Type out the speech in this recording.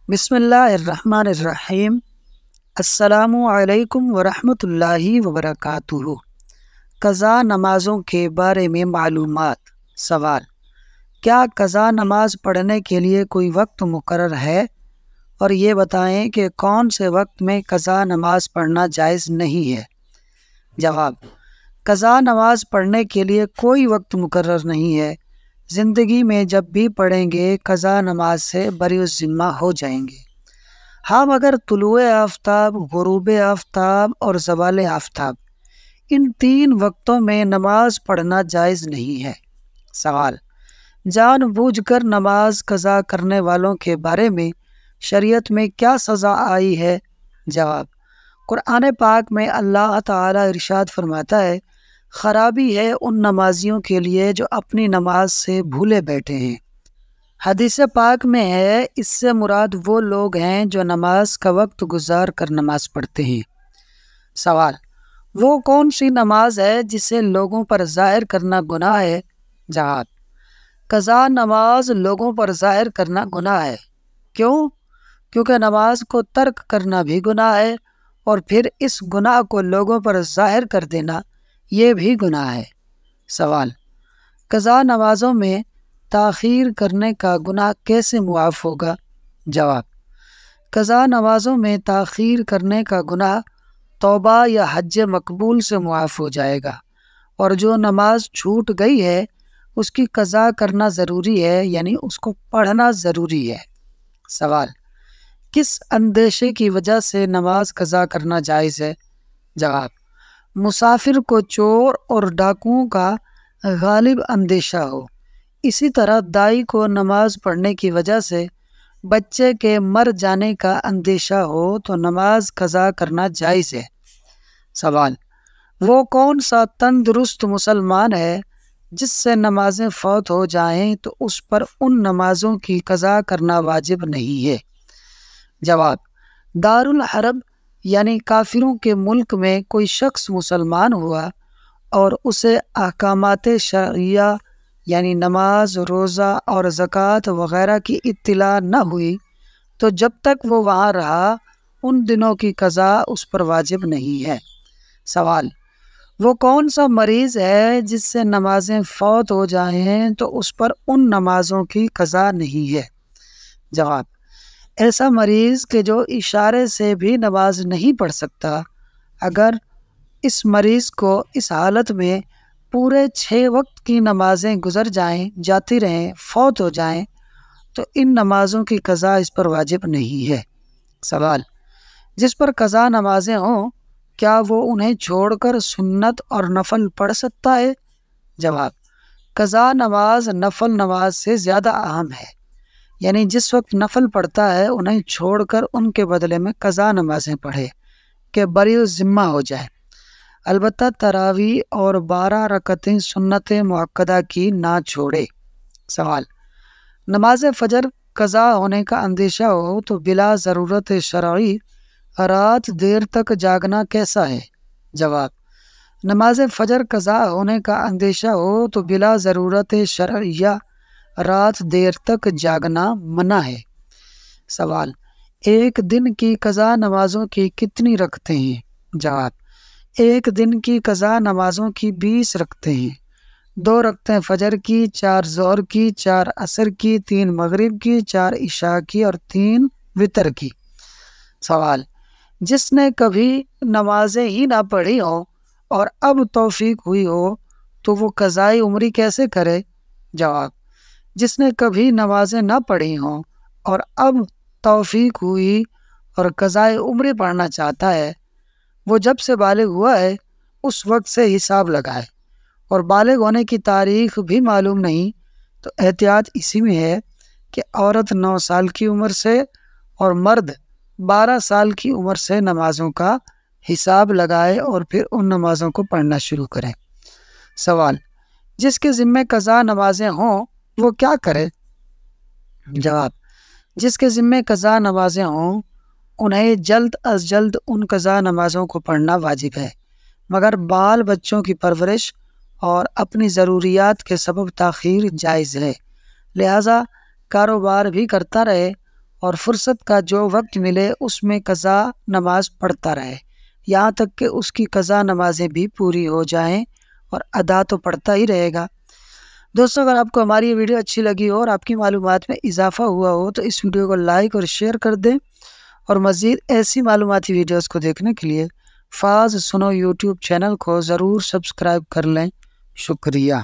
بسم اللہ الرحمن الرحیم۔ السلام علیکم ورحمۃ اللہ وبرکاتہ۔ قضا نمازوں کے بارے میں معلومات۔ سوال: کیا قضا نماز پڑھنے کے لیے کوئی وقت مقرر ہے؟ اور یہ بتائیں کہ کون سے وقت میں قضا نماز پڑھنا جائز نہیں ہے؟ جواب: قضا نماز پڑھنے کے لیے کوئی وقت مقرر نہیں ہے۔ زندگی میں جب بھی پڑھیں گے قضا نماز سے بری الذمہ ہو جائیں گے۔ ہاں، مگر طلوع آفتاب، غروب آفتاب اور زوال آفتاب، ان تین وقتوں میں نماز پڑھنا جائز نہیں ہے۔ سوال: جان بوجھ کر نماز قضا کرنے والوں کے بارے میں شریعت میں کیا سزا آئی ہے؟ جواب: قرآن پاک میں اللہ تعالیٰ ارشاد فرماتا ہے: خرابی ہے ان نمازیوں کے لیے جو اپنی نماز سے بھولے بیٹھے ہیں۔ حدیث پاک میں ہے، اس سے مراد وہ لوگ ہیں جو نماز کا وقت گزار کر نماز پڑھتے ہیں۔ سوال: وہ کون سی نماز ہے جسے لوگوں پر ظاہر کرنا گناہ ہے؟ جواب: قضا نماز لوگوں پر ظاہر کرنا گناہ ہے۔ کیوں؟ کیونکہ نماز کو ترک کرنا بھی گناہ ہے، اور پھر اس گناہ کو لوگوں پر ظاہر کر دینا یہ بھی گناہ ہے۔ سوال: قضا نمازوں میں تاخیر کرنے کا گناہ کیسے معاف ہوگا؟ جواب: قضا نمازوں میں تاخیر کرنے کا گناہ توبہ یا حج مقبول سے معاف ہو جائے گا، اور جو نماز چھوٹ گئی ہے اس کی قضا کرنا ضروری ہے، یعنی اس کو پڑھنا ضروری ہے۔ سوال: کس اندیشے کی وجہ سے نماز قضا کرنا جائز ہے؟ جواب: مسافر کو چور اور ڈاکوؤں کا غالب اندیشہ ہو۔ اسی طرح دائی کو نماز پڑھنے کی وجہ سے بچے کے مر جانے کا اندیشہ ہو تو نماز قضا کرنا جائز ہے۔ سوال: وہ کون سا تندرست مسلمان ہے جس سے نمازیں فوت ہو جائیں تو اس پر ان نمازوں کی قضا کرنا واجب نہیں ہے؟ جواب: دارالحرب یعنی کافروں کے ملک میں کوئی شخص مسلمان ہوا اور اسے احکامات شرعیہ یعنی نماز، روزہ اور زکوٰۃ وغیرہ کی اطلاع نہ ہوئی تو جب تک وہ وہاں رہا ان دنوں کی قضا اس پر واجب نہیں ہے۔ سوال: وہ کون سا مریض ہے جس سے نمازیں فوت ہو جائیں تو اس پر ان نمازوں کی قضا نہیں ہے؟ جواب: ایسا مریض کہ جو اشارے سے بھی نماز نہیں پڑھ سکتا، اگر اس مریض کو اس حالت میں پورے 6 وقت کی نمازیں گزر جاتی رہیں، فوت ہو جائیں تو ان نمازوں کی قضا اس پر واجب نہیں ہے۔ سوال: جس پر قضا نمازیں ہوں کیا وہ انہیں چھوڑ کر سنت اور نفل پڑھ سکتا ہے؟ جواب: قضا نماز نفل نماز سے زیادہ اہم ہے، یعنی جس وقت نفل پڑھتا ہے انہیں چھوڑ کر ان کے بدلے میں قضا نمازیں پڑھے کہ بری الذمہ ہو جائے، البتہ تراویح اور 12 رکعتیں سنت مؤکدہ کی نہ چھوڑے۔ سوال: نماز فجر قضا ہونے کا اندیشہ ہو تو بلا ضرورت شرعی رات دیر تک جاگنا کیسا ہے؟ جواب: نماز فجر قضا ہونے کا اندیشہ ہو تو بلا ضرورت شرعیہ رات دیر تک جاگنا منع ہے۔ سوال: ایک دن کی قضا نمازوں کی کتنی رکعتیں ہیں؟ جواب: ایک دن کی قضا نمازوں کی 20 رکعتیں ہیں۔ 2 رکعتیں فجر کی، 4 ظہر کی، 4 عصر کی، 3 مغرب کی، 4 عشاء کی اور 3 وتر کی۔ سوال: جس نے کبھی نمازیں ہی نہ پڑھی ہوں اور اب توفیق ہوئی ہو تو وہ قضائے عمری کیسے کرے؟ جواب: جس نے کبھی نمازیں نہ پڑھی ہوں اور اب توفیق ہوئی اور قضائے عمری پڑھنا چاہتا ہے، وہ جب سے بالغ ہوا ہے اس وقت سے حساب لگائے، اور بالغ ہونے کی تاریخ بھی معلوم نہیں تو احتیاط اسی میں ہے کہ عورت 9 سال کی عمر سے اور مرد 12 سال کی عمر سے نمازوں کا حساب لگائے اور پھر ان نمازوں کو پڑھنا شروع کریں۔ سوال: جس کے ذمہ قضا نمازیں ہوں وہ کیا کرے؟ جواب: جس کے ذمہ قضا نمازیں ہوں انہیں جلد از جلد ان قضا نمازوں کو پڑھنا واجب ہے، مگر بال بچوں کی پرورش اور اپنی ضروریات کے سبب تاخیر جائز ہے، لہذا کاروبار بھی کرتا رہے اور فرصت کا جو وقت ملے اس میں قضا نماز پڑھتا رہے، یہاں تک کہ اس کی قضا نمازیں بھی پوری ہو جائیں، اور ادا تو پڑھتا ہی رہے گا۔ دوستوں، اگر آپ کو ہماری یہ ویڈیو اچھی لگی ہو اور آپ کی معلومات میں اضافہ ہوا ہو تو اس ویڈیو کو لائک اور شیئر کر دیں، اور مزید ایسی معلوماتی ویڈیوز کو دیکھنے کے لیے فاز سنو یوٹیوب چینل کو ضرور سبسکرائب کر لیں۔ شکریہ۔